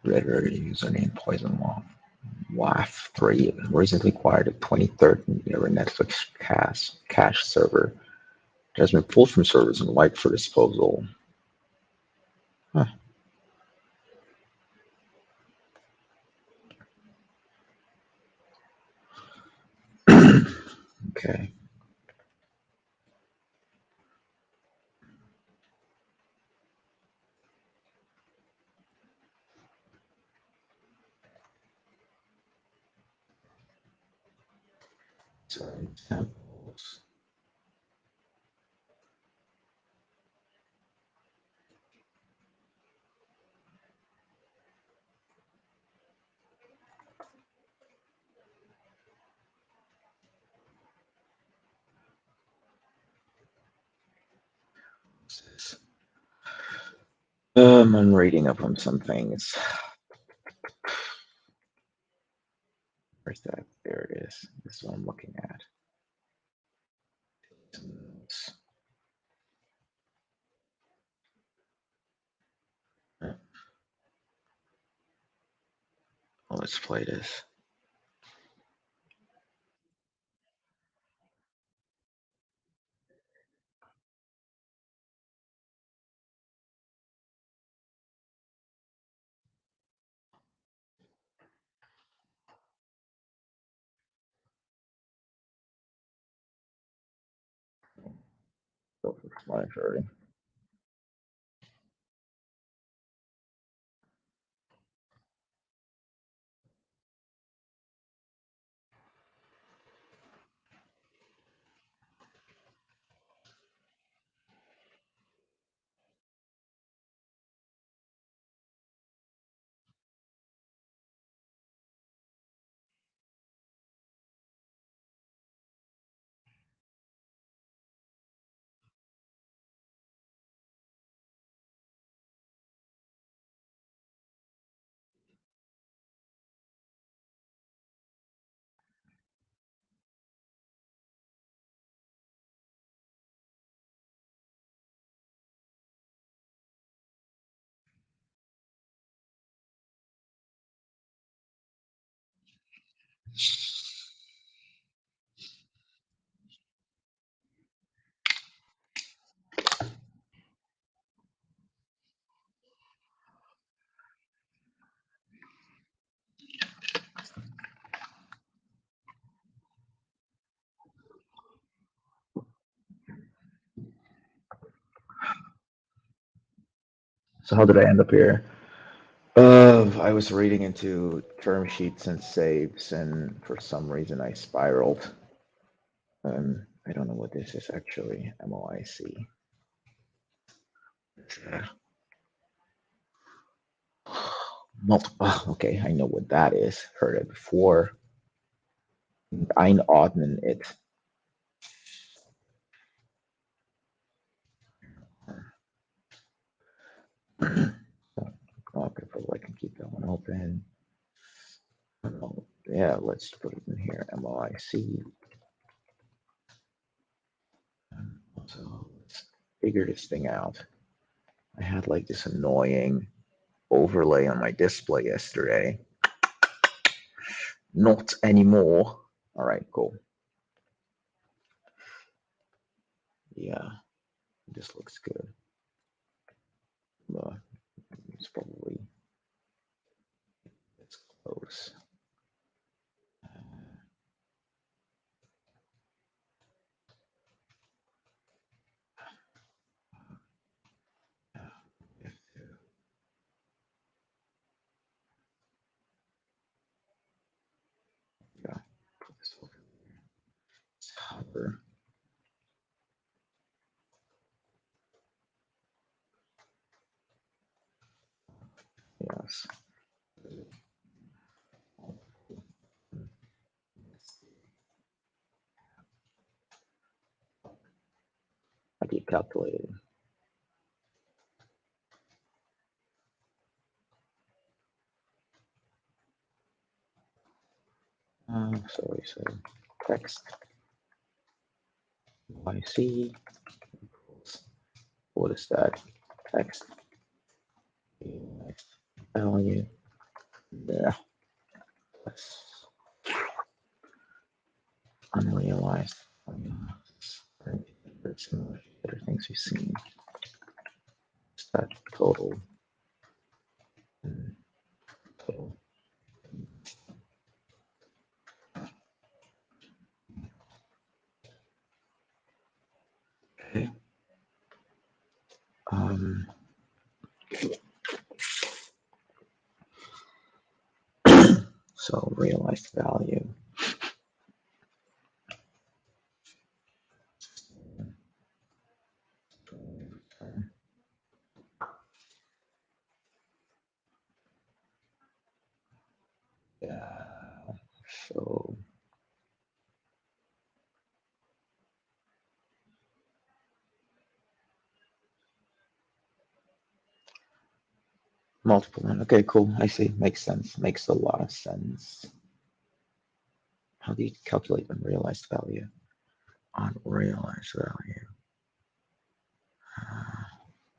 Redditor username Poison Law. WAF3 recently acquired a 2013 era Netflix cache server. It has been pulled from servers and wiped for disposal. Huh. Okay. So examples. I'm reading up on some things. Where's that? There it is. This is what I'm looking at. Well, let's play this. Go for monitoring. So how did I end up here? I was reading into term sheets and saves, and for some reason I spiraled. I don't know what this is actually. MOIC. Multiple. Okay, I know what that is. Heard it before. Einordnen it. Okay, I can keep that one open. Oh, yeah, let's put it in here. MOIC. So let's figure this thing out. I had like this annoying overlay on my display yesterday. Not anymore. All right, cool. Yeah, this looks good. It's probably it's close. Yeah, put this over. Let's hover. Yes. I keep calculating. So we say text YC equals, what is that? Text value Yeah. Plus unrealized. Better things we've seen. That total. Total. Okay. So realized value. Yeah. So multiple. Okay, cool. I see. Makes sense. Makes a lot of sense. How do you calculate unrealized value? Unrealized value.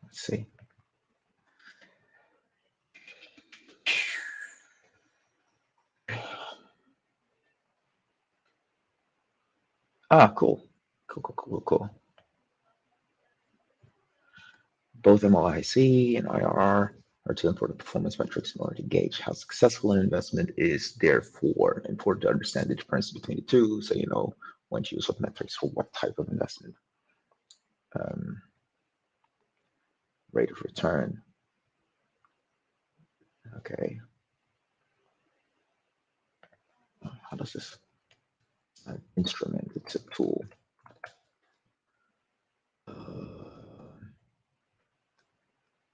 Let's see. Ah, cool. Cool. Both MOIC and IRR are two important performance metrics in order to gauge how successful an investment is. Therefore, important to understand the difference between the two, so you know when to use what metrics for what type of investment. Rate of return. Okay. How does this instrument? It's a tool.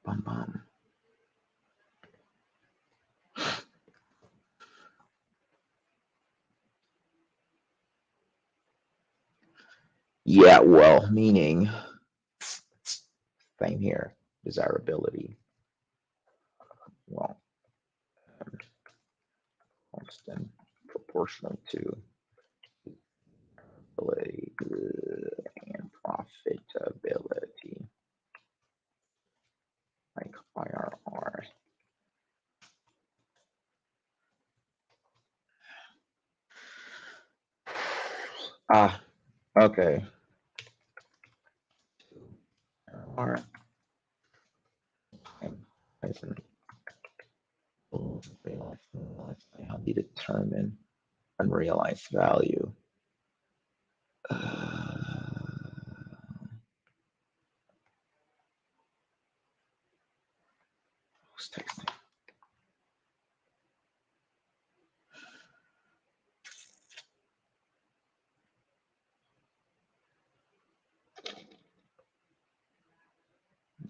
Bum bum. Yeah, well, meaning same here. Desirability. Well, constant proportional to ability and profitability, like IRR. Ah, okay. IRR. How do you determine unrealized value? Who's texting?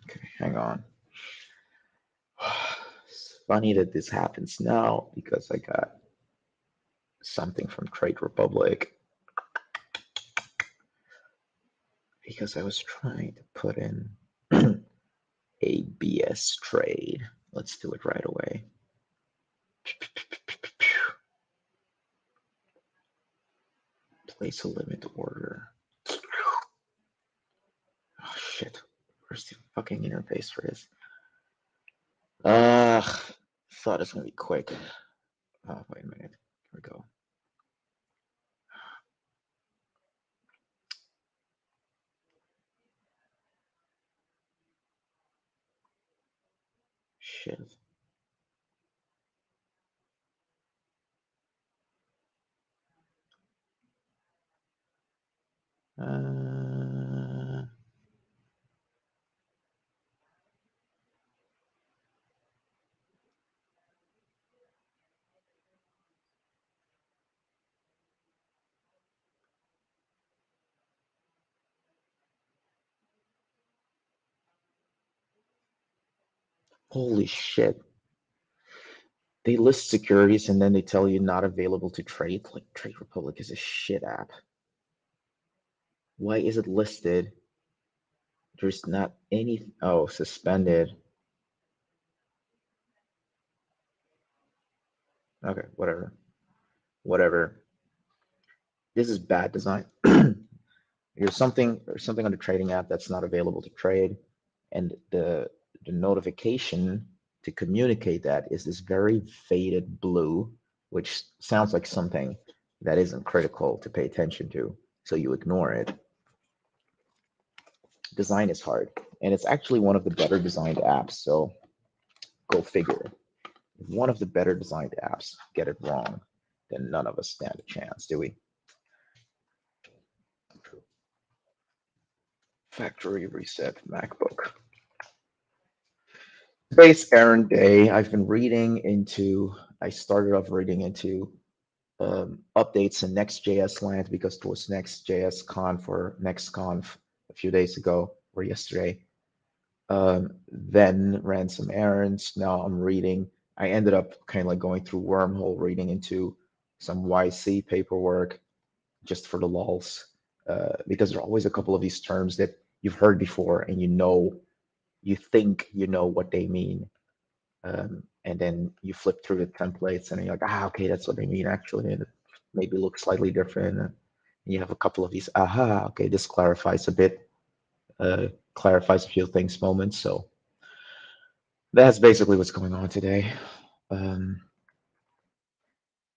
Okay, hang on. It's funny that this happens now because I got something from Trade Republic because I was trying to put in a BS trade. Let's do it right away. Place a limit order. Oh shit. Where's the fucking interface for this? Thought it's gonna be quick. Oh, wait a minute. Here we go. Shit. Holy shit. They list securities and then they tell you not available to trade. Like Trade Republic is a shit app. Why is it listed? There's not any. Oh, suspended. Okay, whatever. Whatever. This is bad design. There's something on the trading app that's not available to trade, and the notification to communicate that is this very faded blue, which sounds like something that isn't critical to pay attention to, so you ignore it. Design is hard, and it's actually one of the better designed apps, so go figure. If one of the better designed apps get it wrong, then none of us stand a chance, do we? Factory reset MacBook. Today's errand day. I started off reading into updates in Next.js land because it was Next.js Con for NextConf a few days ago or yesterday. Then ran some errands. Now I'm reading. I ended up kind of like going through Wormhole, reading into some YC paperwork just for the lulz, because there are always a couple of these terms that you've heard before and you think you know what they mean. And then you flip through the templates and you're like, okay, that's what they mean actually. And it maybe looks slightly different. And you have a couple of these, okay, this clarifies a bit, clarifies a few things moments. So that's basically what's going on today. And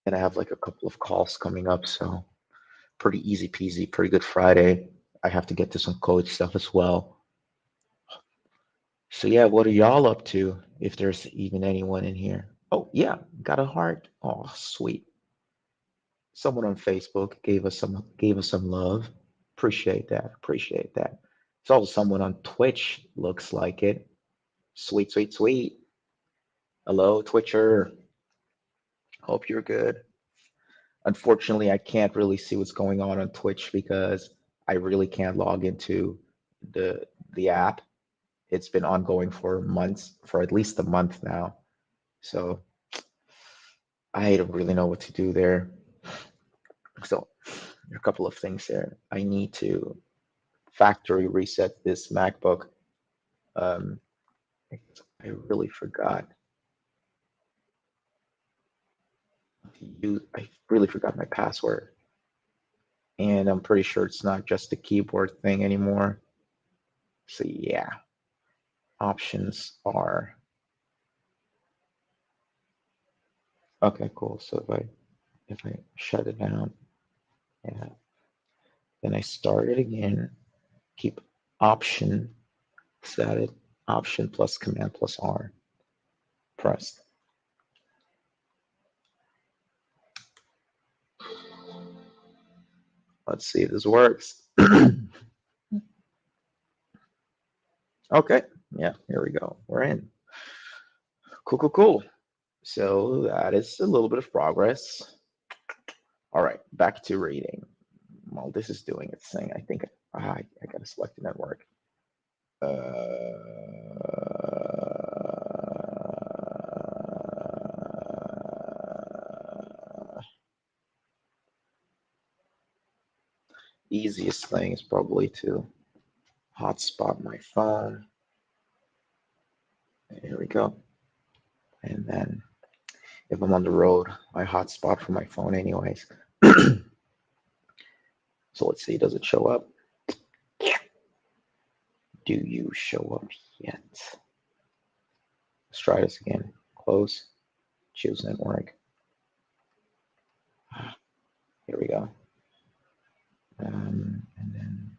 I have like a couple of calls coming up. So pretty easy peasy, pretty good Friday. I have to get to some code stuff as well. So yeah, what are y'all up to? If there's even anyone in here. Oh yeah, got a heart. Oh sweet. Someone on Facebook gave us some love. Appreciate that. Appreciate that. It's also someone on Twitch. Looks like it. Sweet, sweet, sweet. Hello, Twitcher. Hope you're good. Unfortunately, I can't really see what's going on Twitch because I really can't log into the app. It's been ongoing for months, for at least a month now. So I don't really know what to do there. So there are a couple of things there. I need to factory reset this MacBook. Um, I really forgot I really forgot my password. And I'm pretty sure it's not just the keyboard thing anymore. So yeah, options are, okay, cool. So if I shut it down, yeah, then I start it again, keep option set it, option plus command plus R pressed. Let's see if this works. Okay, yeah, here we go. We're in. Cool, cool, cool. So that is a little bit of progress. All right, back to reading. Well, this is doing its thing. I think I gotta select the network. Easiest thing is probably to hotspot my phone. Here we go. And then if I'm on the road, I hotspot from my phone anyways. So let's see, does it show up? Do you show up yet? Let's try this again. Close, choose network. Here we go. And then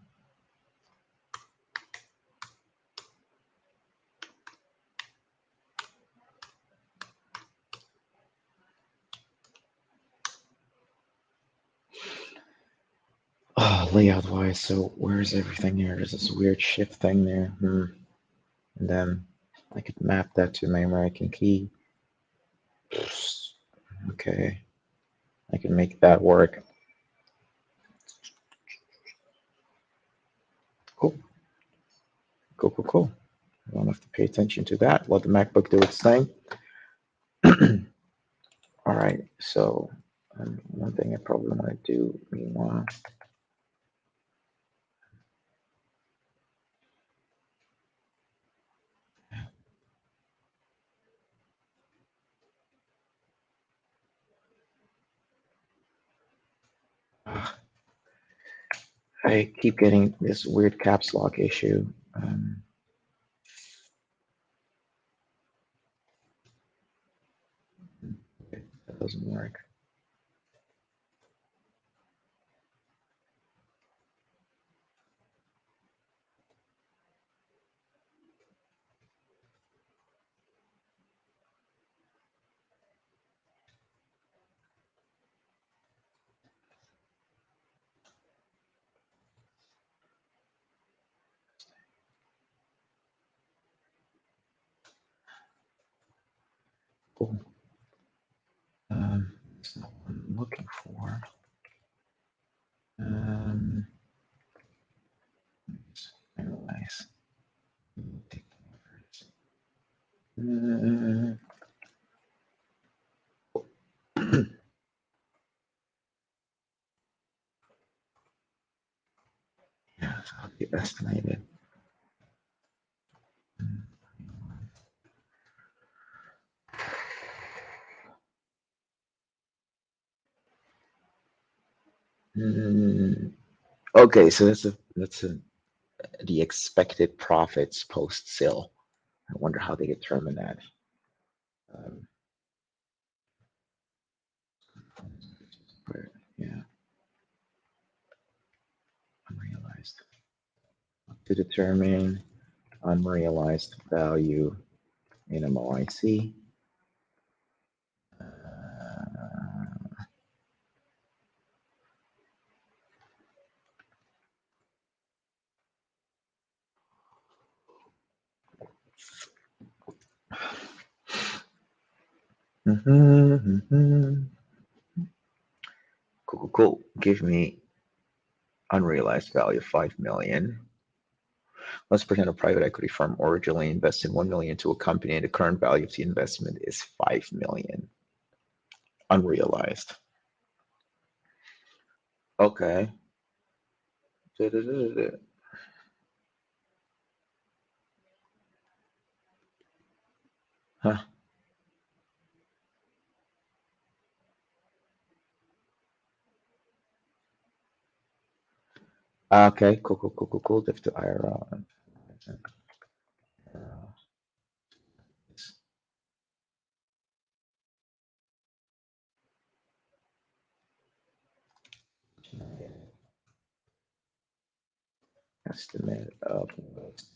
layout wise, so where's everything here? There's this weird shift thing there. And then I could map that to my American key. Okay, I can make that work. Cool. Cool, cool, cool. I don't have to pay attention to that. Let the MacBook do its thing. All right, so one thing I probably want to do meanwhile. I keep getting this weird caps lock issue. doesn't work. Cool. That's not what I'm looking for. Nice. Yeah, so I'll be estimated. Okay, so that's the expected profits post sale. I wonder how they determine that. Yeah, unrealized. To determine unrealized value in MOIC. Cool. Give me unrealized value of 5 million. Let's pretend a private equity firm originally invested 1 million into a company and the current value of the investment is 5 million. Unrealized. Okay. Huh. Okay, cool. Diff to IRR. Estimate of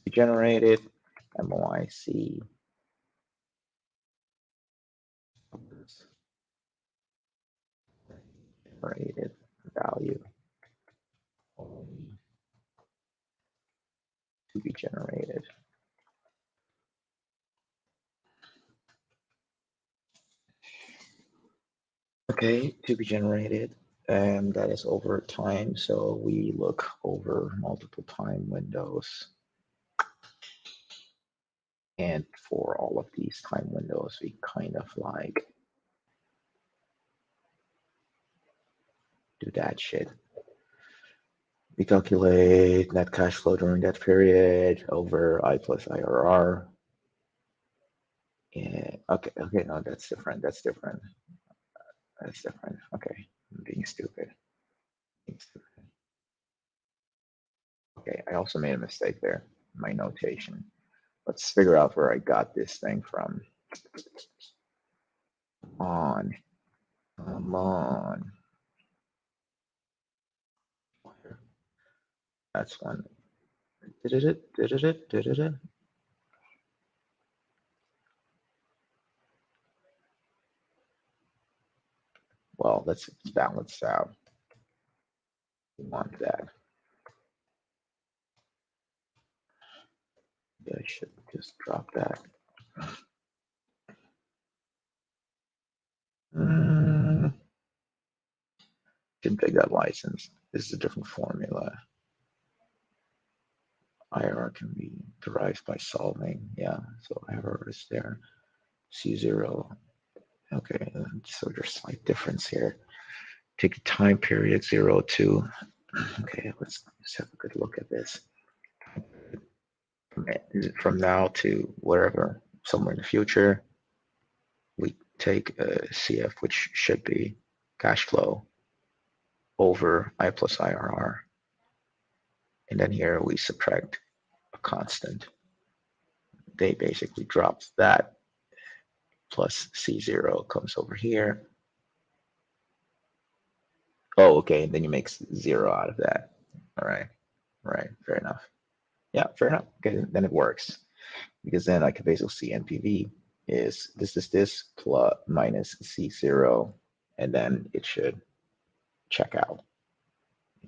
generated MOIC. Generated value to be generated. Okay, to be generated, and that is over time. So we look over multiple time windows. And for all of these time windows, we kind of like do that shit. We calculate net cash flow during that period over I plus IRR. Yeah, okay, no, that's different. Okay, I'm being stupid. Okay, I also made a mistake there, my notation. Let's figure out where I got this thing from. Come on. That's one. Did it? Well, let's balance out. We want that. Yeah, I should just drop that. Didn't take that license. This is a different formula. IRR can be derived by solving. Yeah, so IRR is there. C0. Okay, so there's a slight difference here. Take the time period 0 to. Okay, let's have a good look at this. From now to wherever, somewhere in the future, we take a CF, which should be cash flow over I plus IRR. And then here we subtract a constant. They basically drops that plus C0 comes over here. Oh, okay. And then you make 0 out of that. All right. Right. Fair enough. Yeah, fair enough. Okay, then it works. Because then I can basically see NPV is this plus minus C0, and then it should check out.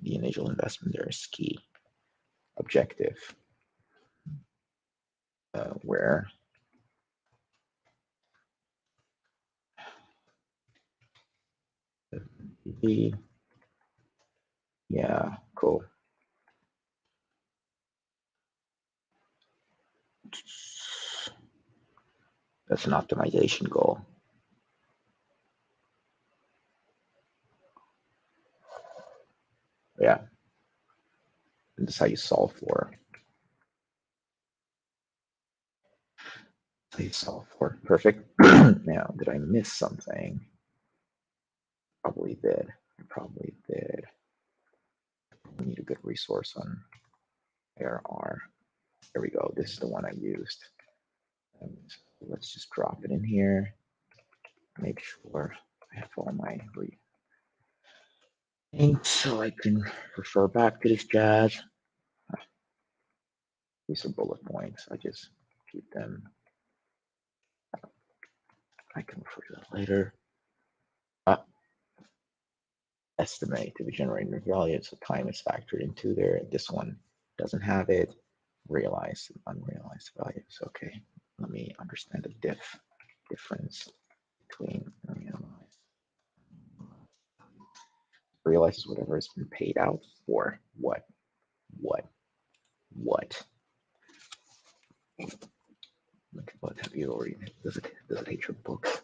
The initial investment there is key. Objective, where NPV, yeah, cool. That's an optimization goal. Yeah. And this is how you solve for. How you solve for. Perfect. Now, did I miss something? Probably did. I probably did. We need a good resource on ARR. There we go. This is the one I used. And let's just drop it in here. Make sure I have all my links so I can refer back to this jazz. These are bullet points. I just keep them. I can refer to that later. Estimate to be generating the value, so time is factored into there. This one doesn't have it. Realized unrealized values. Okay, let me understand the difference between unrealized. Realized is whatever has been paid out for what. What have you already? Does it hate your books?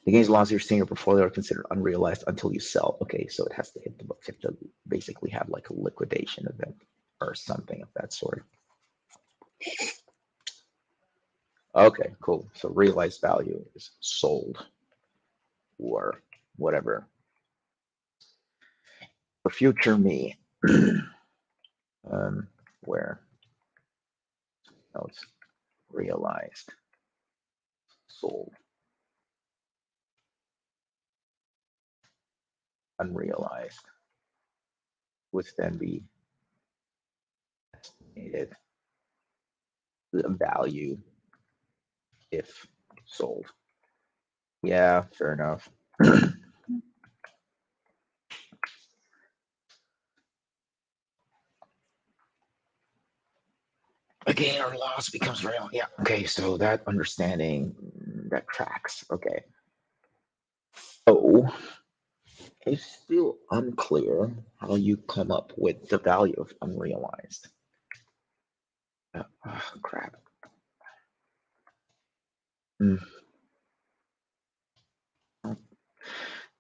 The gains lost your senior portfolio are considered unrealized until you sell. Okay, so it has to hit the books. You have to basically have like a liquidation event or something of that sort. Okay, cool. So realized value is sold or whatever. For future me, where notes realized, sold, unrealized would then be estimated the value if sold. Yeah, fair enough. A gain or loss becomes real. Yeah. Okay. So that understanding that tracks. Okay. So it's still unclear how you come up with the value of unrealized. Oh, crap.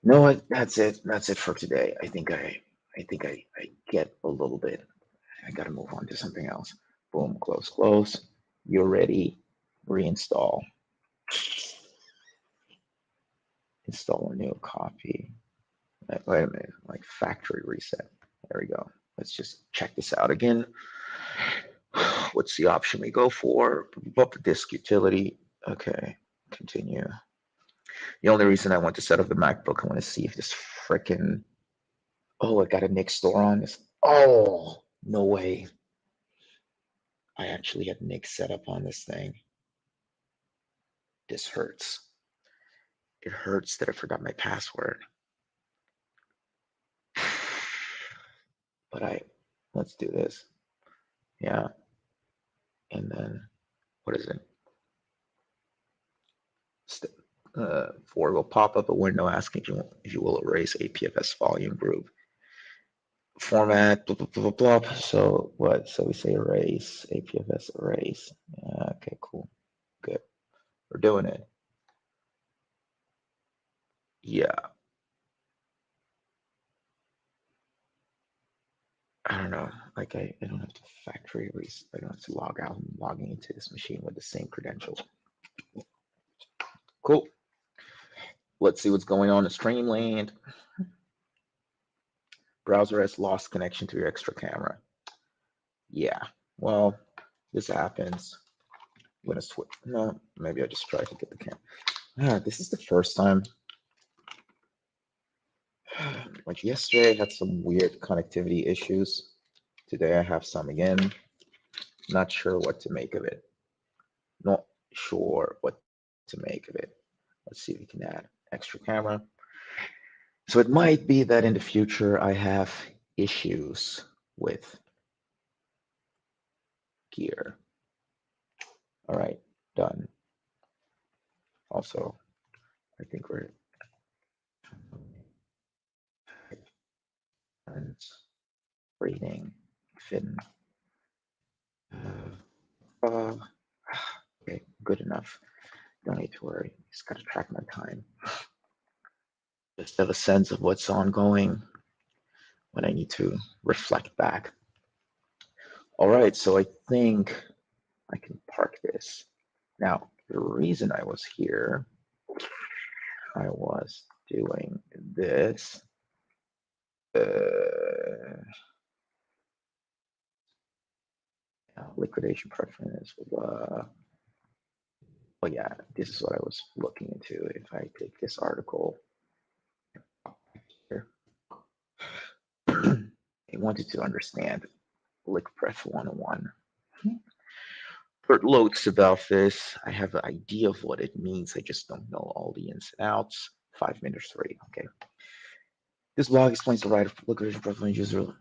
No, that's it. That's it for today. I think I get a little bit. I got to move on to something else. Boom, close. You're ready. Reinstall. Install a new copy. Wait a minute, like factory reset. There we go. Let's just check this out again. What's the option we go for? Disk utility. Okay, continue. The only reason I want to set up the MacBook, I want to see if this freaking, oh, I got a Nix store on this. Oh, no way. I actually had Nix set up on this thing. This hurts. It hurts that I forgot my password. But let's do this. Yeah. And then, what is it? Ford will pop up a window asking if you will erase APFS volume group. Format, blah, blah, blah, blah, blah. So what? So we say erase, APFS erase. Okay, cool. Good. We're doing it. Yeah. I don't know. Like I don't have to factory erase. I don't have to log out. I'm logging into this machine with the same credentials. Cool. Let's see what's going on in Streamland. Browser has lost connection to your extra camera. Yeah. Well, this happens. I'm gonna switch. No, maybe I just try to get the camera. This is the first time. Like yesterday, I had some weird connectivity issues. Today, I have some again. Not sure what to make of it. Not sure what to make of it. Let's see if we can add extra camera. So it might be that in the future I have issues with gear. All right, done. Also, I think we're reading fin. Uh, okay, good enough. Don't need to worry. Just gotta track my time. Just have a sense of what's ongoing when I need to reflect back. All right, so I think I can park this. Now, the reason I was here, I was doing this. Liquidation preference. Well, yeah, this is what I was looking into. If I take this article here, I wanted to understand LickPref 101. Heard loads about this. I have an idea of what it means. I just don't know all the ins and outs. 5 minutes read. Okay. This blog explains the right of liquidation preference user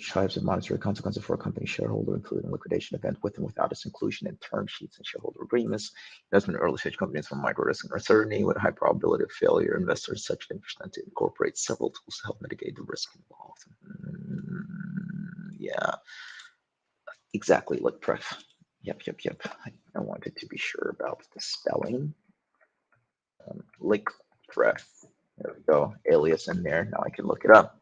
types and monetary consequences for a company shareholder, including liquidation event with and without its inclusion in term sheets and shareholder agreements. Investment in early stage companies from micro risk and uncertainty with a high probability of failure. Investors such interest to incorporate several tools to help mitigate the risk involved. Yeah, exactly. LickPref. Yep. I wanted to be sure about the spelling. LickPref. There we go. Alias in there. Now I can look it up.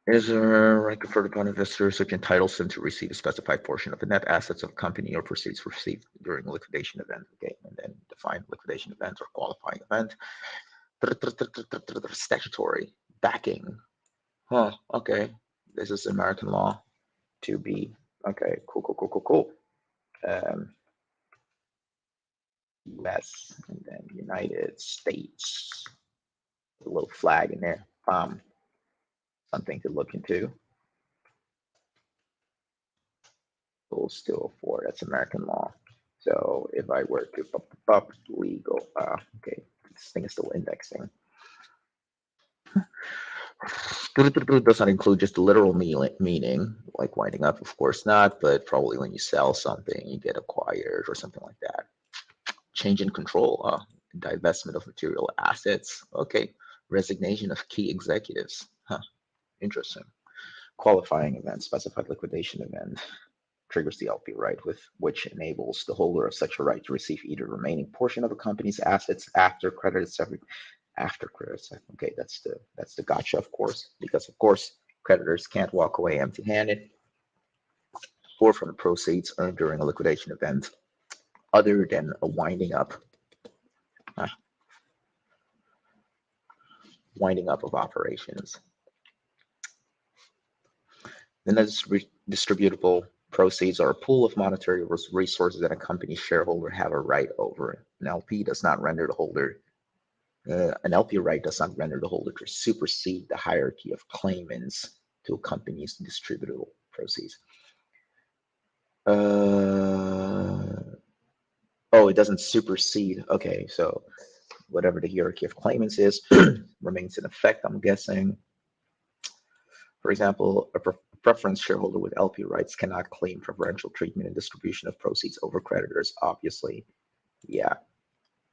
Is a right conferred upon investors which entitles them to receive a specified portion of the net assets of a company or proceeds received during a liquidation event. Okay, and then define liquidation event or qualifying event. Statutory backing. Huh, okay. This is American law to be. Okay, cool. US and then United States. A little flag in there. Something to look into. Rules 204, that's American law. So if I were to pop legal, okay, this thing is still indexing. Does not include just the literal meaning, like winding up, of course not, but probably when you sell something, you get acquired or something like that. Change in control, divestment of material assets, okay. Resignation of key executives, huh, interesting. Qualifying event, specified liquidation event. Triggers the LP right, with which enables the holder of such a right to receive either remaining portion of a company's assets after creditors after creditors. Okay, that's the gotcha, of course, because of course creditors can't walk away empty-handed or from the proceeds earned during a liquidation event, other than a winding up of operations. Then there's distributable proceeds are a pool of monetary resources that a company shareholder have a right over. An LP does not render the holder. An LP right does not render the holder to supersede the hierarchy of claimants to a company's distributable proceeds. Oh, it doesn't supersede. Okay, so whatever the hierarchy of claimants is remains in effect, I'm guessing. For example, a preference shareholder with LP rights cannot claim preferential treatment and distribution of proceeds over creditors, obviously. Yeah,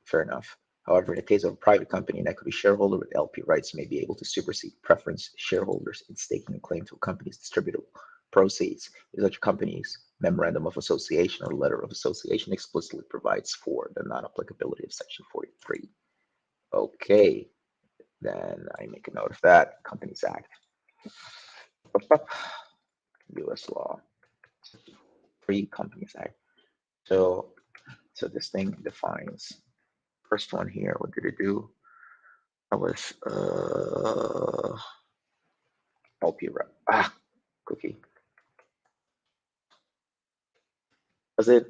fair enough. However, in the case of a private company, an equity shareholder with LP rights may be able to supersede preference shareholders in staking a claim to a company's distributable proceeds. If such a company's memorandum of association or letter of association explicitly provides for the non-applicability of Section 43. Okay, then I make a note of that. Companies Act. U.S. law. Free Companies Act. So this thing defines. First one here, what did it do? That was LP right. Cookie. Was it?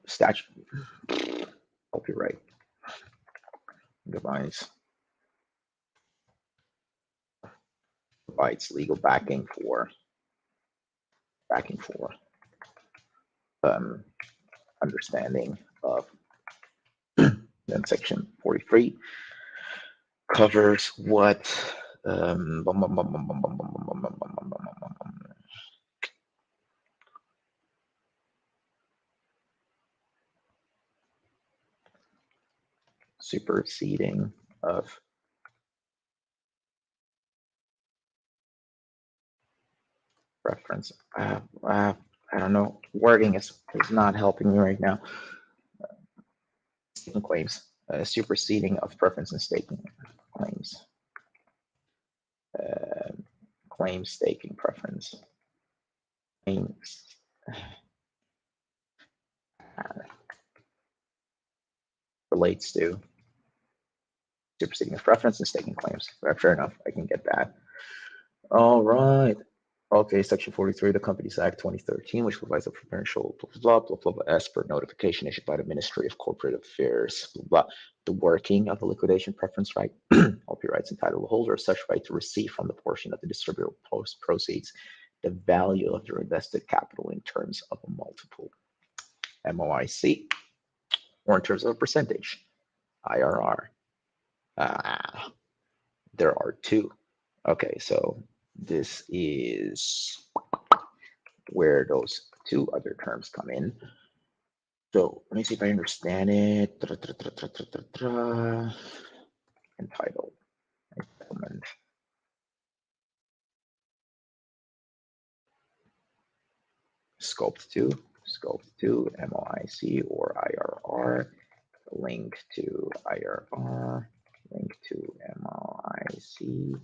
statute. Copyright provides legal backing for understanding of. Then section 43 covers what superseding of reference. I don't know. Wording is not helping me right now. Staking claims. Superseding of preference and staking claims. Claim staking preference. Claims. Relates to superseding of preference and staking claims. Fair enough. I can get that. All right. Okay, Section 43 of the Companies Act 2013, which provides a preferential blah, blah, blah, blah, as per notification issued by the Ministry of Corporate Affairs, blah, blah. The working of the liquidation preference right, LP rights entitled holder of such right to receive from the portion of the distributable proceeds the value of their invested capital in terms of a multiple, MOIC, or in terms of a percentage, IRR. There are two. Okay, so this is where those two other terms come in. So let me see if I understand it. Entitled entitlement. Scoped to MOIC or IRR, link to IRR, link to MOIC.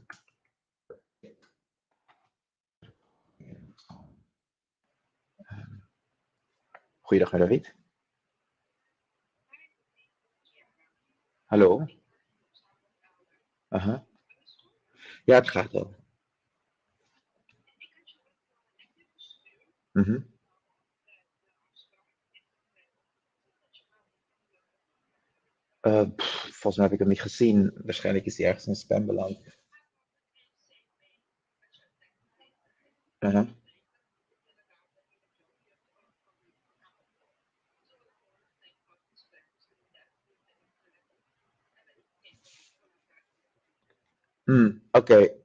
Goeiedag, David. Hallo? Aha. Ja, het gaat wel. Volgens mij heb ik hem niet gezien. Waarschijnlijk is hij ergens in spam beland. Oké.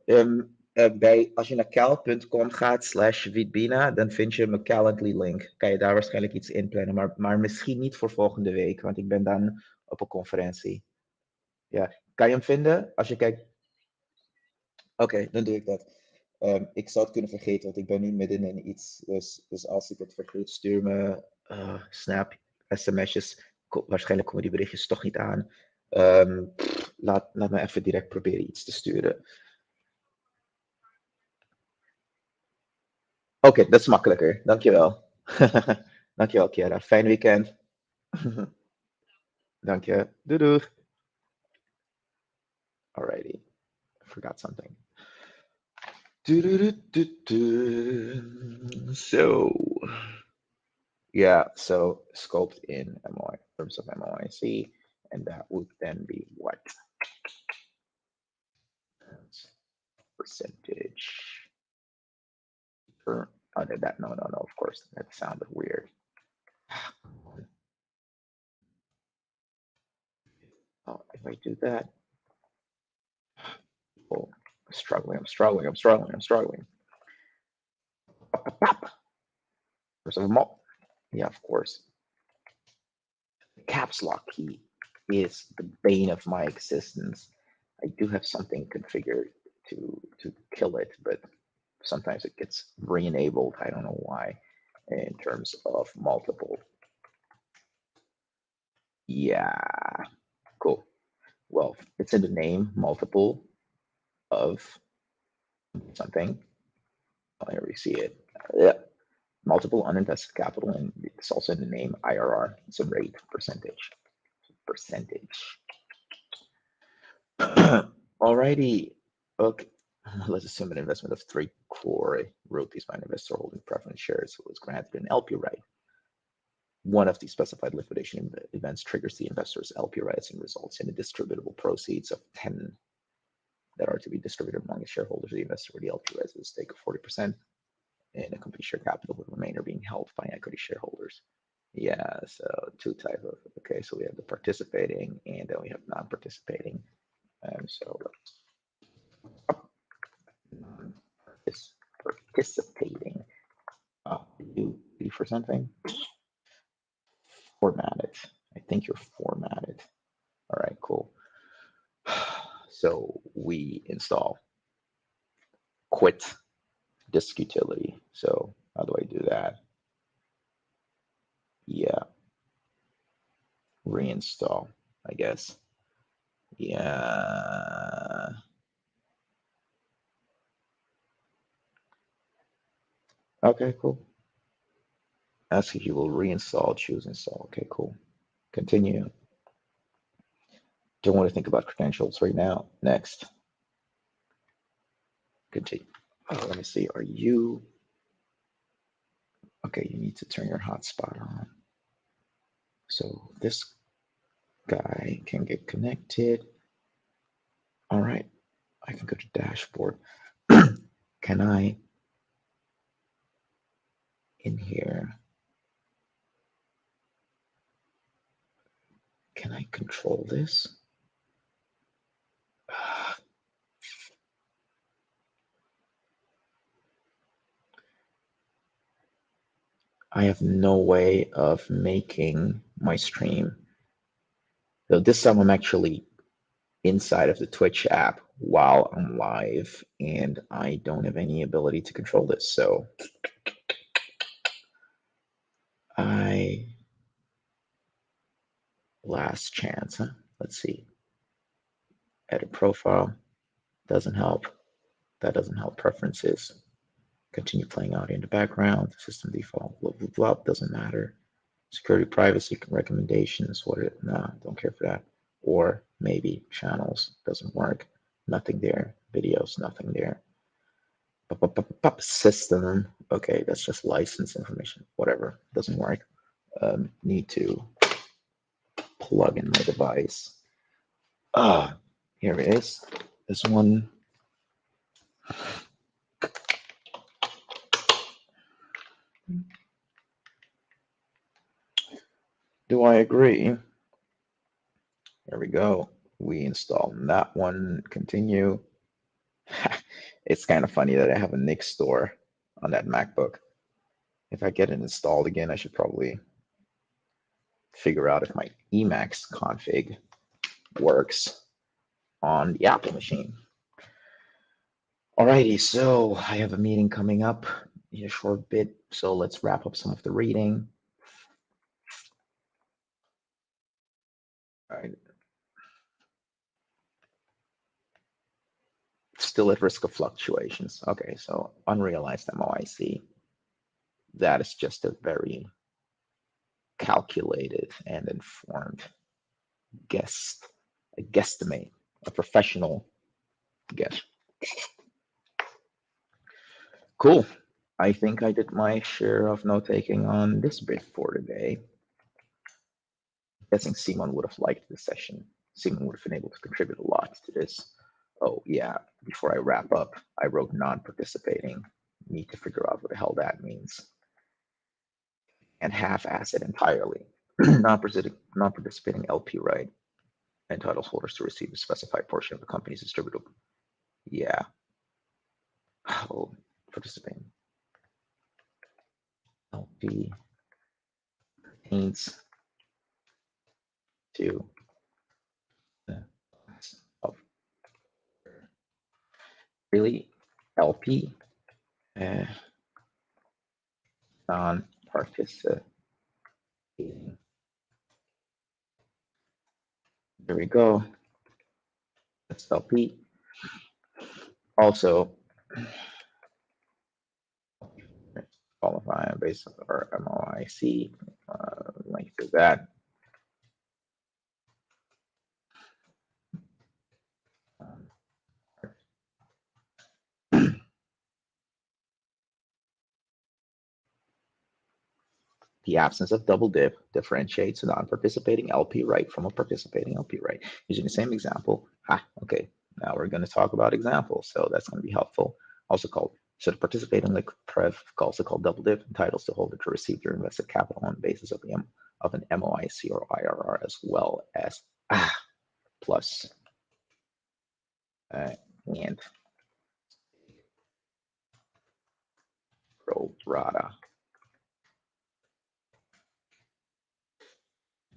Als je naar cal.com gaat /Wietbina, dan vind je mijn Calendly link. Kan je daar waarschijnlijk iets inplannen, maar misschien niet voor volgende week, want ik ben dan op een conferentie. Ja, kan je hem vinden als je kijkt? Oké, dan doe ik dat. Ik zou het kunnen vergeten, want ik ben nu midden in iets. Dus als ik het vergeet, stuur me Snap, sms'jes. Waarschijnlijk komen die berichtjes toch niet aan. Laat me even direct proberen iets te sturen. Oké, dat is makkelijker. Dankjewel. Dankjewel, Kiara. Fijn weekend. Dank je. Doei doei. Alrighty. I forgot something. So, yeah, so scoped in MOI, terms of MOIC, and that would then be what? Percentage. Oh, that, no, of course, that sounded weird. Oh, if I do that, oh, I'm struggling. Yeah, of course. The caps lock key is the bane of my existence. I do have something configured to kill it, but sometimes it gets re-enabled. I don't know why. In terms of multiple. Yeah, cool. Well, it's in the name, multiple of something. I already see it. Yeah, multiple uninvested capital, and it's also in the name IRR. It's a rate percentage. Alrighty. Okay. Let's assume an investment of 3 crore rupees by an investor holding preference shares was granted an LP right. one of the specified liquidation events triggers the investor's LP rights and results in the distributable proceeds of 10 that are to be distributed among the shareholders of the investor, where the LP rights at a stake of 40% in a company share capital, with the remainder being held by equity shareholders. Yeah, so two type of, okay, so we have the participating and then we have non-participating. So participating, you be for something? Formatted. I think you're formatted. All right, cool. So we install quit disk utility. So how do I do that? Yeah. Reinstall, I guess. Yeah. Okay, cool. Ask if you will reinstall, choose install. Okay, cool. Continue. Don't want to think about credentials right now. Next. Continue. Oh, let me see. Are you? Okay, you need to turn your hotspot on. So this guy can get connected. All right. I can go to dashboard. Can I, in here, can I control this? I have no way of making my stream. So this time I'm actually inside of the Twitch app while I'm live, and I don't have any ability to control this. So last chance, huh? Let's see. Edit profile, doesn't help. That doesn't help. Preferences, continue playing audio in the background, system default, blah, blah, blah, doesn't matter. Security, privacy, recommendations, no, don't care for that. Or maybe channels, doesn't work. Nothing there. Videos, nothing there. System, okay, that's just license information, whatever, doesn't work. Need to plug in my device. Here it is. This one. Do I agree? There we go. We install that one. Continue. It's kind of funny that I have a Nix store on that MacBook. If I get it installed again, I should probably figure out if my Emacs config works on the Apple machine. Alrighty, so I have a meeting coming up in a short bit, so let's wrap up some of the reading. All right. Still at risk of fluctuations. Okay, so unrealized MOIC. That is just a very calculated and informed guesstimate, a professional guess. Cool. I think I did my share of note taking on this bit for today. I'm guessing Simon would have liked this session. Simon would have been able to contribute a lot to this. Oh yeah, before I wrap up, I wrote non-participating. Need to figure out what the hell that means. And half-ass it entirely. Non-participating LP right entitles holders to receive a specified portion of the company's distributable. Yeah. Oh, participating LP pertains to the of really LP non-participating. There we go. That's LP. Also, qualify based on our MOIC. Link to that. The absence of double dip differentiates a non-participating LP right from a participating LP right. Using the same example, okay, now we're going to talk about examples, so that's going to be helpful. Also called, so the participating liquid pref, also called double dip, entitles the holder to receive their invested capital on the basis of an MOIC or IRR, as well as plus and pro rata.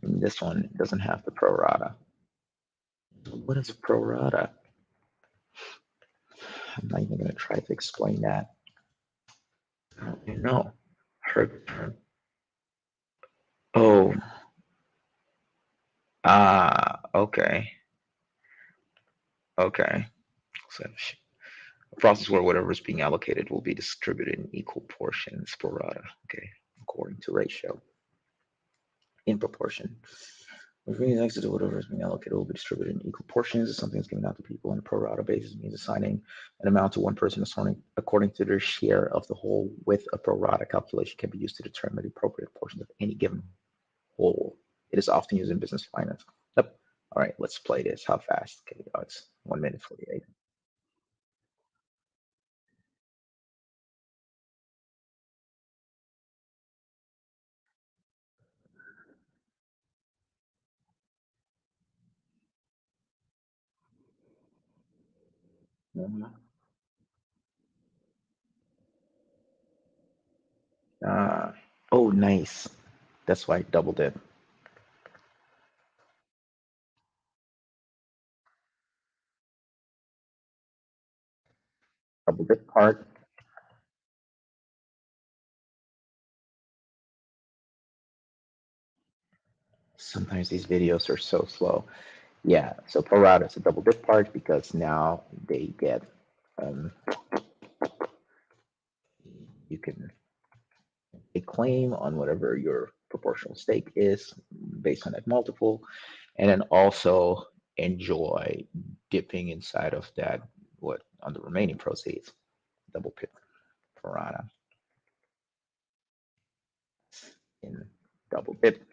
And this one doesn't have the pro rata. What is a pro rata? I'm not even going to try to explain that. I don't even know. Heard the term. Oh, okay. Okay. So a process where whatever is being allocated will be distributed in equal portions pro rata. Okay, according to ratio. In proportion. Which means next to whatever is being allocated will be distributed in equal portions. If something is given out to people on a pro rata basis, means assigning an amount to one person according to their share of the whole with a pro rata calculation can be used to determine the appropriate portions of any given whole. It is often used in business finance. Yep. All right, let's play this. How fast? Okay, it's 1 minute 48. Mhm. Uh, oh, nice. That's why I doubled it. Double dip part. Sometimes these videos are so slow. Yeah, so pro rata is a double dip part because now they get, um, you can a claim on whatever your proportional stake is based on that multiple, and then also enjoy dipping inside of that, what, on the remaining proceeds, double pip pro rata in double dip.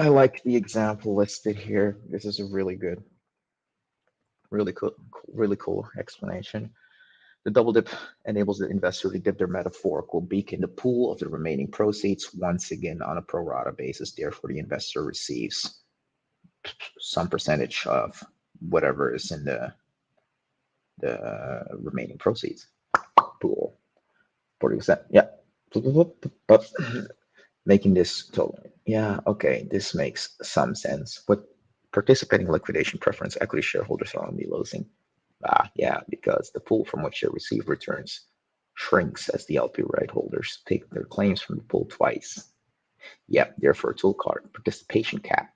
I like the example listed here. This is a really good, really cool explanation. The double dip enables the investor to dip their metaphorical beak in the pool of the remaining proceeds once again on a pro rata basis. Therefore, the investor receives some percentage of whatever is in the remaining proceeds pool. 40%. Yeah. Making this total. Yeah, okay, this makes some sense. But participating liquidation preference equity shareholders are only losing. Yeah, because the pool from which they receive returns shrinks as the LP right holders take their claims from the pool twice. Yep, therefore tool card participation cap.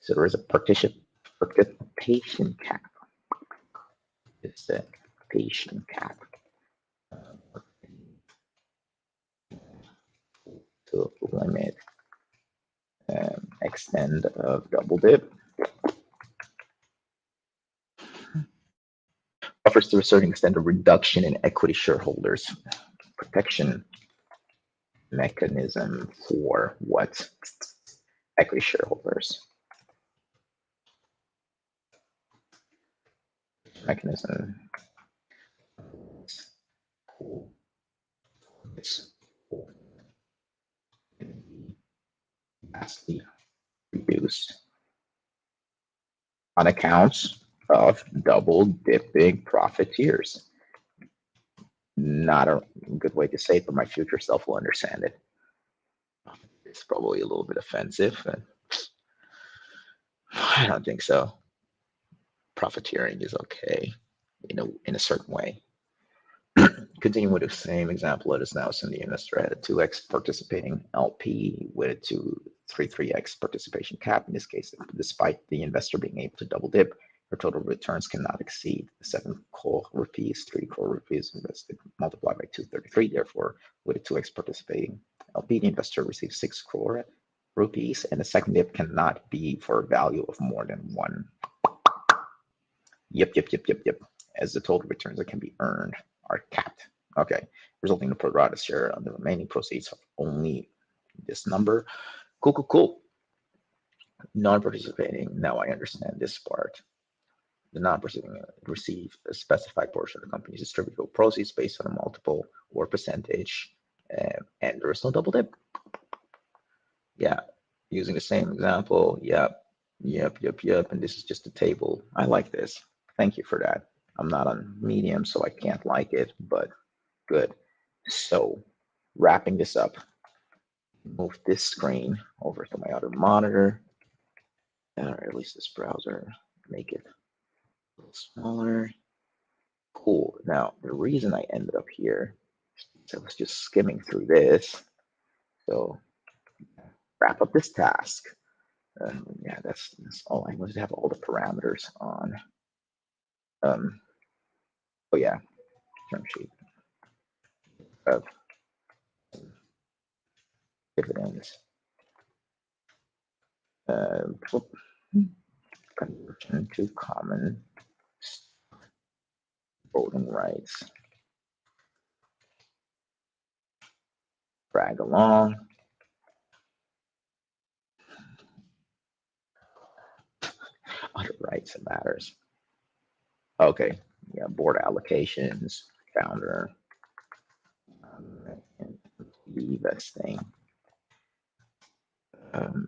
So there is a participation cap. Participation cap to limit extent of double dip. Offers to a certain extent a reduction in equity shareholders protection mechanism for what equity shareholders mechanism is vastly reduced on accounts of double dipping profiteers. Not a good way to say it, but my future self will understand it. It's probably a little bit offensive, and I don't think so. Profiteering is okay in a certain way. Continuing with the same example, let us now assume the investor had a 2x participating LP with a 233x participation cap. In this case, despite the investor being able to double dip, Her total returns cannot exceed 7 crore rupees, 3 crore rupees invested multiplied by 233. Therefore, with a 2x participating LP, the investor receives 6 crore rupees, and the second dip cannot be for a value of more than 1. Yep. As the total returns that can be earned are capped. Okay, resulting in a pro rata share on the remaining proceeds of only this number. Cool. Non-participating. Now I understand this part. The non-participating receive a specified portion of the company's distributable proceeds based on a multiple or percentage, and there is no double dip. Yeah, using the same example. Yep. And this is just a table. I like this. Thank you for that. I'm not on Medium, so I can't like it, but good. So, wrapping this up, move this screen over to my other monitor, or at least this browser, make it a little smaller. Cool. Now, the reason I ended up here is I was just skimming through this. So, wrap up this task. Yeah, that's all I wanted to have all the parameters on. Oh yeah, term sheet of dividends. Conversion to common voting rights. Drag along. Other rights and matters. Okay, yeah, board allocations, founder, employee vesting,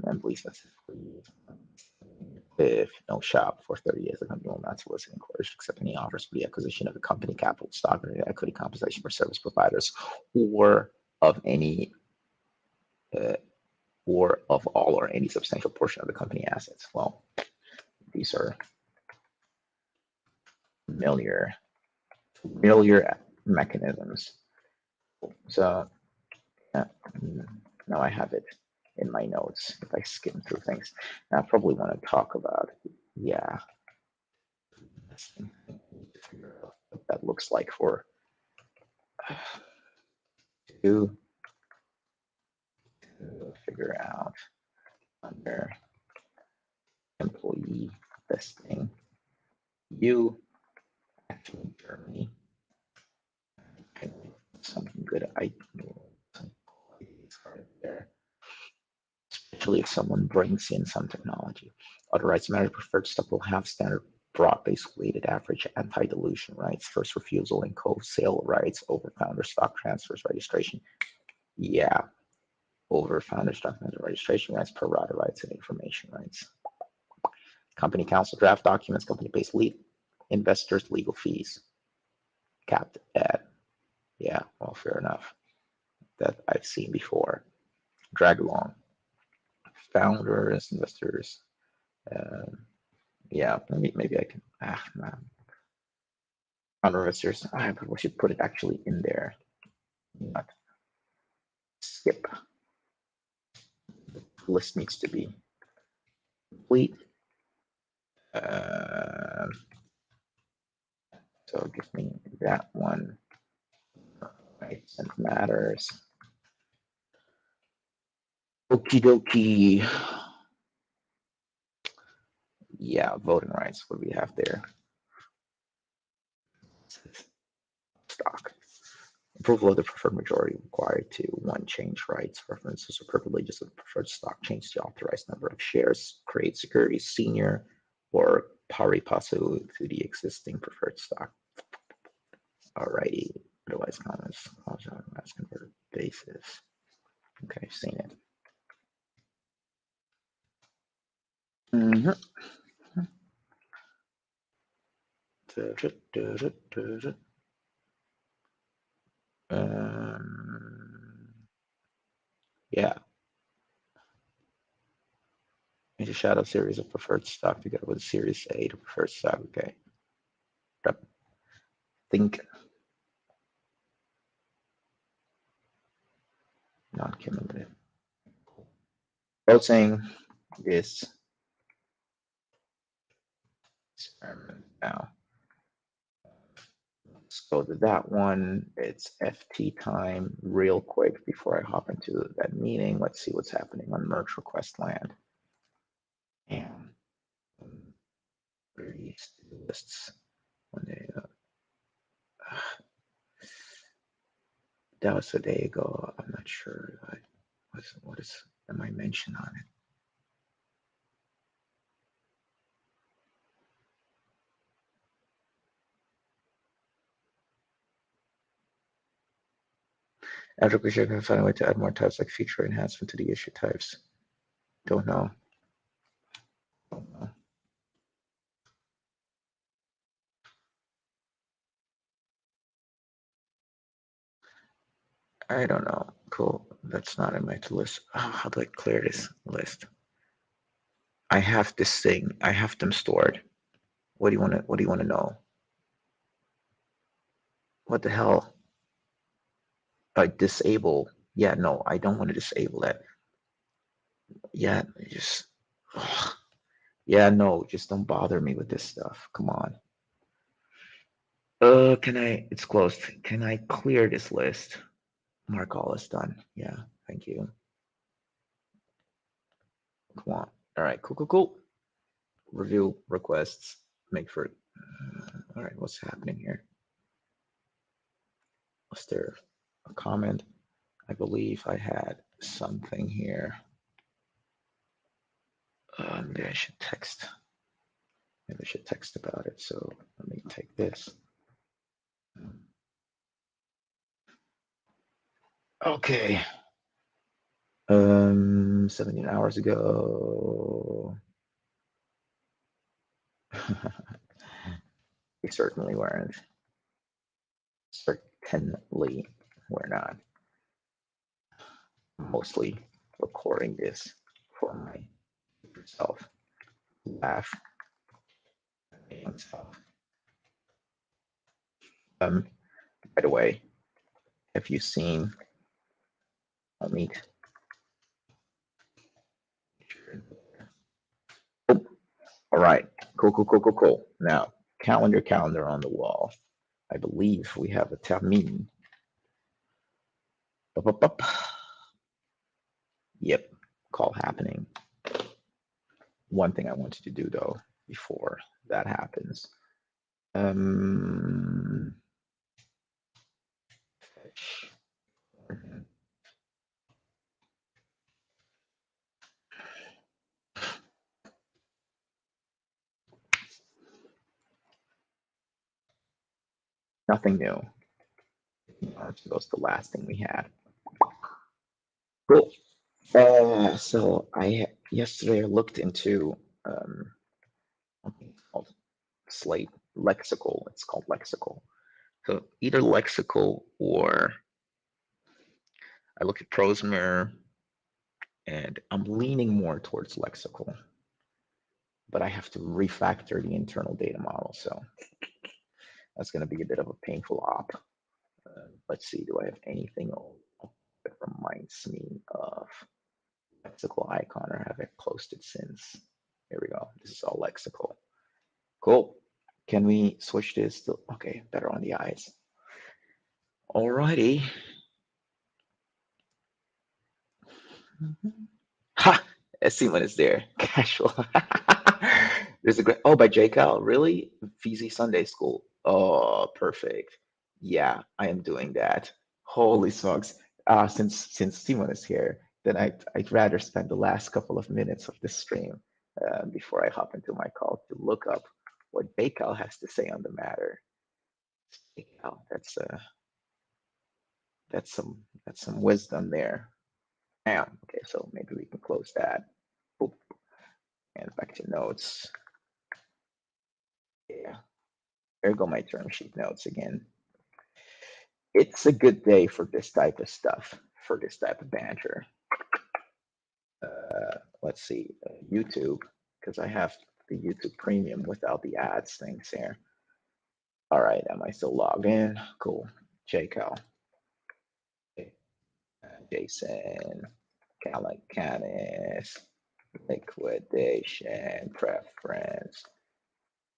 employee specifically. If no shop for 30 years, the company will not solicit inquiries to accept any offers for the acquisition of the company capital stock or equity compensation for service providers, or of any or of all or any substantial portion of the company assets. Well, these are familiar mechanisms. So now I have it in my notes if I skim through things. Now I probably want to talk about, yeah, figure out what that looks like for to figure out under employee vesting. You actually, Germany, something good. I there, especially if someone brings in some technology. Other rights matter. Preferred stock will have standard broad-based weighted average anti-dilution rights, first refusal and co-sale rights over founder stock transfers registration. Yeah, over founder stock transfer registration rights, pro rata rights, and information rights. Company counsel draft documents, company-based lead investors, legal fees, capped at, yeah, well, fair enough. That I've seen before. Drag along. Founders, investors. Yeah, maybe I can. Founder investors. We should put it actually in there. Not skip. The list needs to be complete. So give me that one. Rights and matters. Okie dokie. Yeah, voting rights. What do we have there? Stock. Approval of the preferred majority required to 1, change rights, references or privileges of the preferred stock, change the authorized number of shares, create securities senior or pari passu to the existing preferred stock. Alrighty, otherwise comments on mass converted basis. Okay, I've seen it. Yeah. It's a shadow series of preferred stock together with Series A to preferred stock. Okay. Think not cumulative. Voting is experiment now. Let's go to that one. It's FT time real quick before I hop into that meeting. Let's see what's happening on merge request land. And these lists when they that was a day ago. I'm not sure. What is am I mentioned on it? After we can find a way to add more types like feature enhancement to the issue types. Don't know. Don't know. I don't know. Cool. That's not in my list. Oh, how do I clear this list? I have this thing. I have them stored. What do you want to? What do you want to know? What the hell? Disable. Yeah, no, I don't want to disable that. Yeah, just. Ugh. Yeah, no, just don't bother me with this stuff. Come on. Can I? It's closed. Can I clear this list? Mark all is done. Yeah, thank you. Come on. All right, cool, cool, cool. Review requests. Make sure. All right, what's happening here? Was there a comment? I believe I had something here. Maybe I should text. Maybe I should text about it. So let me take this. Okay. 17 hours ago. We certainly weren't. Certainly we're not. Mostly recording this for myself. Laugh at myself. By the way, have you seen Meet? Oh, all right. Cool, cool, cool, cool, cool. Now, calendar on the wall. I believe we have a termin. Up, up, up. Yep, call happening. One thing I wanted to do though before that happens. Nothing new. That was the last thing we had. Cool. So I yesterday I looked into something called Slate Lexical. It's called Lexical. So either Lexical or I look at Prosemirror, and I'm leaning more towards Lexical, but I have to refactor the internal data model. So that's going to be a bit of a painful op. Let's see, do I have anything that reminds me of lexical icon, or have I posted since? Here we go. This is all lexical. Cool. Can we switch this to, okay, better on the eyes. Alrighty. Ha! I see when it's there. Casual. There's a great, oh, by J. Cal. Really? Feezy Sunday School. Oh, perfect. Yeah, I am doing that. Holy smokes. Since Simon is here, then I'd rather spend the last couple of minutes of the stream before I hop into my call to look up what Baikal has to say on the matter. Baikal, that's some wisdom there. Bam. Okay, so maybe we can close that. Boop. And back to notes. Yeah, there go my term sheet notes again. It's a good day for this type of stuff, for this type of banter. Let's see, YouTube, because I have the YouTube Premium without the ads things here. All right, am I still logged in? Cool. JCal. Jason, Calicanis, liquidation, preference.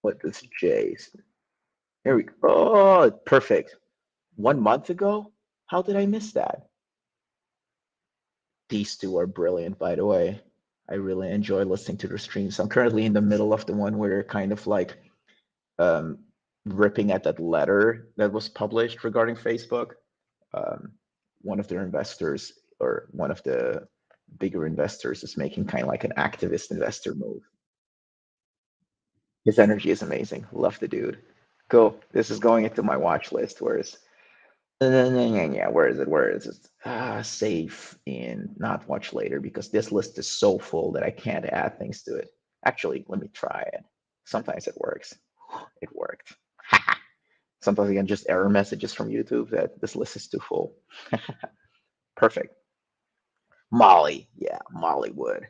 What is J's? Here we go. Oh, perfect. 1 month ago? How did I miss that? These two are brilliant, by the way. I really enjoy listening to their streams. I'm currently in the middle of the one where they're kind of like um, ripping at that letter that was published regarding Facebook. Um, one of their investors, or one of the bigger investors, is making kind of like an activist investor move. His energy is amazing. Love the dude. Cool. This is going into my watch list. Yeah, where is it? Where is it? Save in not watch later, because this list is so full that I can't add things to it. Actually, let me try it. Sometimes it works. It worked. Sometimes I get just error messages from YouTube that this list is too full. Perfect. Molly. Yeah, Molly Wood.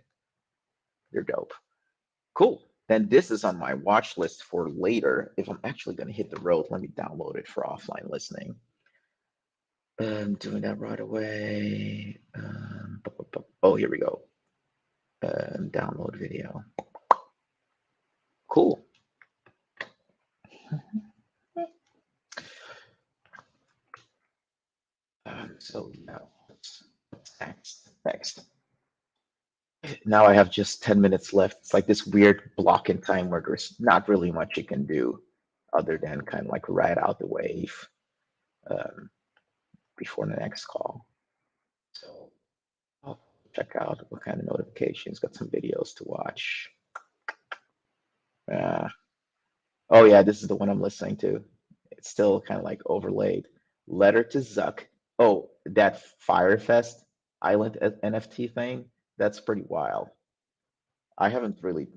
You're dope. Cool. Then this is on my watch list for later. If I'm actually going to hit the road, let me download it for offline listening. I'm doing that right away. Oh, here we go. Download video. Cool. So now, next. Now I have just 10 minutes left. It's like this weird block in time where there's not really much you can do other than kind of like ride out the wave um, before the next call. So I'll check out what kind of notifications, got some videos to watch. Oh yeah, this is the one I'm listening to. It's still kind of like overlaid. Letter to Zuck. Oh, that Firefest Island NFT thing. That's pretty wild. I didn't really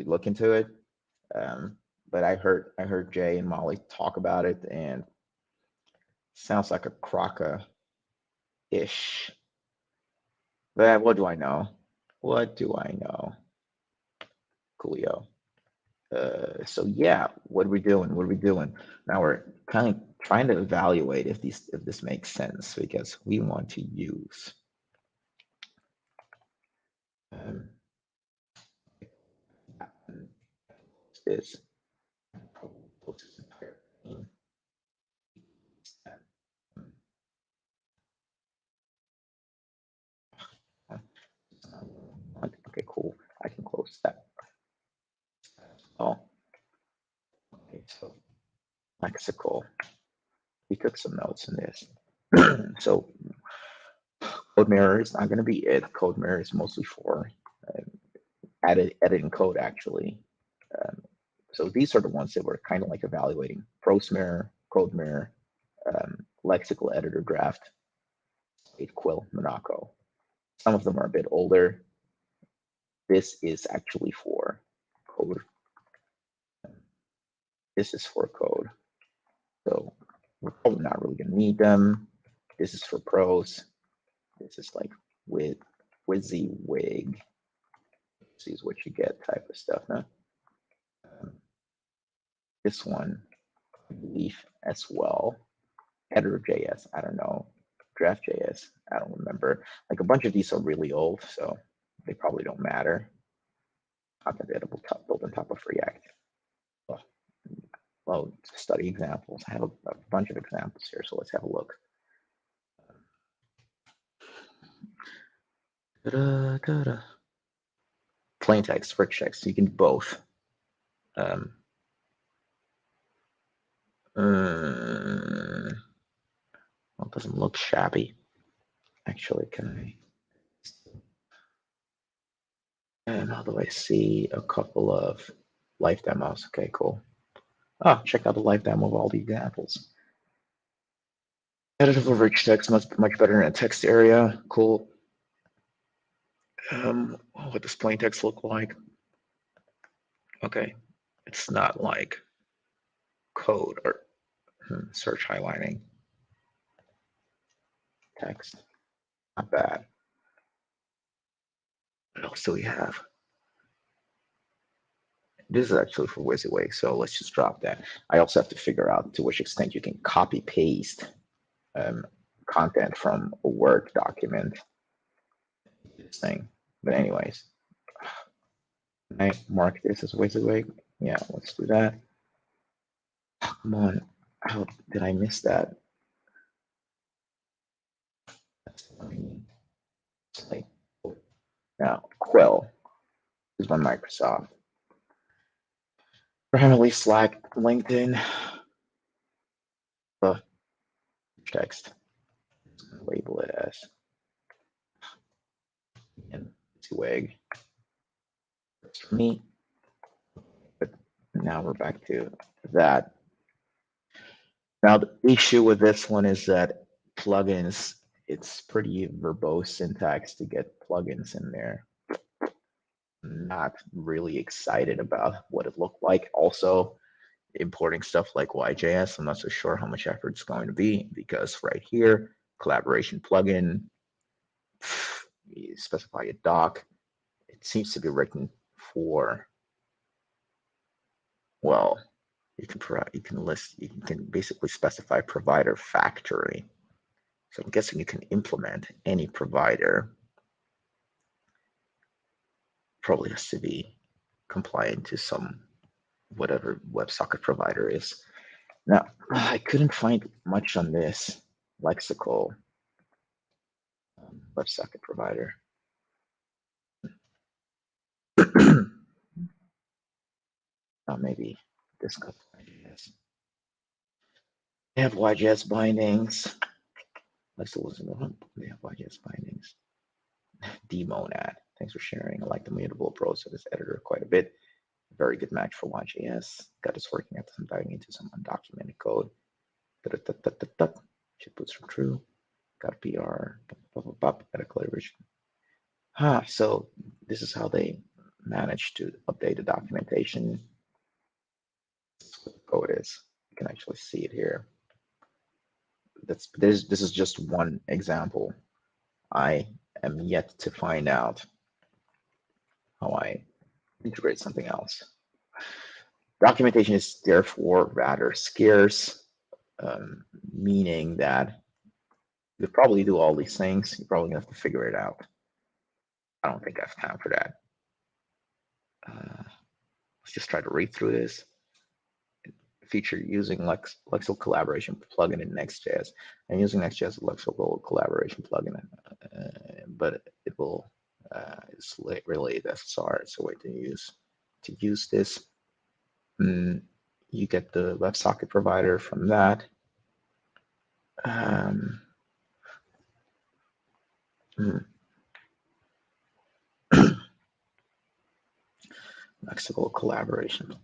look into it, but I heard Jay and Molly talk about it, and sounds like a croca-ish. But what do I know? What do I know? Coolio. So yeah, what are we doing? What are we doing? Now we're kind of trying to evaluate if this makes sense, because we want to use um, this. Okay, cool. I can close that. Oh, okay. So lexical. We took some notes in this. So CodeMirror is not going to be it. CodeMirror is mostly for editing code, actually. Um, so these are the ones that we're kind of like evaluating: ProseMirror, CodeMirror, Lexical Editor Draft, Quill, Monaco. Some of them are a bit older. This is actually for code. This is for code. So we're probably not really going to need them. This is for pros. This is like with WYSIWYG. This is what you get type of stuff. Huh? This one, I believe, as well. Editor.js, I don't know. Draft.js, I don't remember. Like a bunch of these are really old, so they probably don't matter. Content editable built on top of React. Well, study examples. I have a bunch of examples here, so let's have a look. Da-da-da-da. Plain text, rich text, you can do both. Well, it doesn't look shabby. Actually, can I? And how do I see a couple of live demos? Okay, cool. Oh, check out the live demo of all the examples. Editable rich text, much better in a text area. Cool. What does plain text look like? Okay, it's not like code or search highlighting. Text, not bad. What else do we have? This is actually for WYSIWYG, so let's just drop that. I also have to figure out to which extent you can copy paste content from a Word document. This thing, but anyways, I mark this as WYSIWYG. Yeah, let's do that. Come on. How did I miss that? That's fine. It's like, now, Quill is by Microsoft. Primarily Slack, LinkedIn, text. Label it as and Twig. For me, but now we're back to that. Now the issue with this one is that plugins, it's pretty verbose syntax to get plugins in there. Not really excited about what it looked like. Also, importing stuff like YJS, I'm not so sure how much effort it's going to be, because right here, collaboration plugin, you specify a doc. It seems to be written for, well, you can basically specify provider factory. So I'm guessing you can implement any provider. Probably has to be compliant to some whatever WebSocket provider is. Now, I couldn't find much on this lexical WebSocket provider. Maybe this got YJS. They have YJS bindings. Let's listen to them. They have YJS bindings. Dmonad. Thanks for sharing. I like the mutable approach of this editor quite a bit. Very good match for YJS. Got us working at some diving into some undocumented code. Should put some true. Got PR. Edit collaboration. So this is how they managed to update the documentation. This is what the code is. You can actually see it here. This is just one example. I am yet to find out how I integrate something else. Documentation is therefore rather scarce, meaning that you probably do all these things. You're probably gonna have to figure it out. I don't think I have time for that. Let's just try to read through this. Feature using Lexical Collaboration plugin in Next.js. I'm using Next.js Lexical Collaboration plugin, but it will it's related SSR. It's a way to use this. You get the WebSocket provider from that. Lexical Collaboration.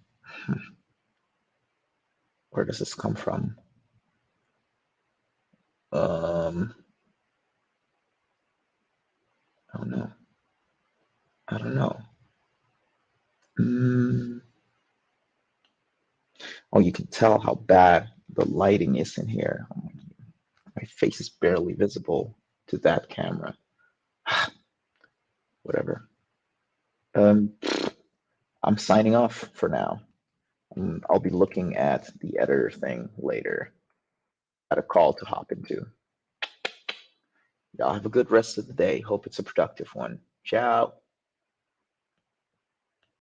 Where does this come from? I don't know. I don't know. Oh, you can tell how bad the lighting is in here. My face is barely visible to that camera. Whatever. I'm signing off for now. I'll be looking at the editor thing later. Got a call to hop into. Y'all have a good rest of the day. Hope it's a productive one. Ciao.